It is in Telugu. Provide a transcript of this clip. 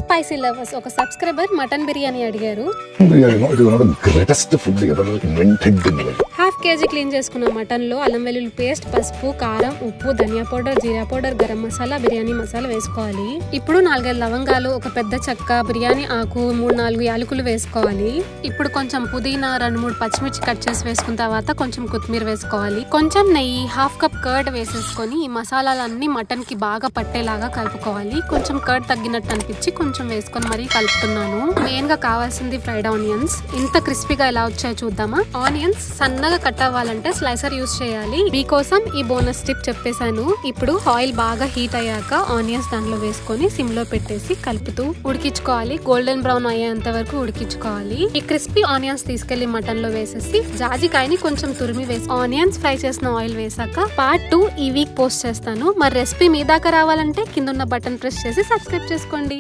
స్పైసీ లవర్స్ ఒక సబ్స్క్రైబర్ మటన్ బిర్యానీ అడిగారు. హాఫ్ కేజీ క్లీన్ చేసుకున్న మటన్ లో అల్లం వెల్లుల్లి పేస్ట్, పసుపు, కారం, ఉప్పు, ధనియా పౌడర్, జీరా పౌడర్, గరం మసాలా, బిర్యానీ మసాలా వేసుకోవాలి. ఇప్పుడు 4-5 లవంగాలు, ఒక పెద్ద చెక్క, బిర్యానీ ఆకు, 3-4 యాలకులు వేసుకోవాలి. ఇప్పుడు కొంచెం పుదీనా, 2-3 పచ్చిమిర్చి కట్ చేసి వేసుకున్న తర్వాత కొంచెం కొత్తిమీర వేసుకోవాలి. కొంచెం నెయ్యి, హాఫ్ కప్ కర్డ్ వేసేసుకొని ఈ మసాలాలన్నీ మటన్ కి బాగా పట్టేలాగా కలుపుకోవాలి. కొంచెం కర్డ్ తగ్గినట్టు అనిపించి కొంచెం వేసుకొని మరీ కలుపుతున్నాను. మెయిన్ గా కావాల్సింది ఫ్రైడ్ ఆనియన్స్. ఇంత క్రిస్పీగా ఎలా వచ్చాయో చూద్దామా. ఆనియన్స్ సన్నగా కట్ అవ్వాలంటే స్లైసర్ యూస్ చేయాలి. మీకోసం ఈ బోనస్ టిప్ చెప్పేశాను. ఇప్పుడు ఆయిల్ బాగా హీట్ అయ్యాక ఆనియన్స్ దాంట్లో వేసుకొని సిమ్ లో పెట్టేసి కలుపుతూ ఉడికించుకోవాలి. గోల్డెన్ బ్రౌన్ అయ్యేంత వరకు ఉడికించుకోవాలి. ఈ క్రిస్పీ ఆనియన్స్ తీసుకెళ్లి మటన్ లో వేసేసి జాజికాయని కొంచెం తురిమి వేసి ఆనియన్స్ ఫ్రై చేసిన ఆయిల్ వేసాక పార్ట్ 2 ఈ వీక్ పోస్ట్ చేస్తాను. మరి రెసిపీ మీ దాకా రావాలంటే కింద ఉన్న బటన్ ప్రెస్ చేసి సబ్స్క్రైబ్ చేసుకోండి.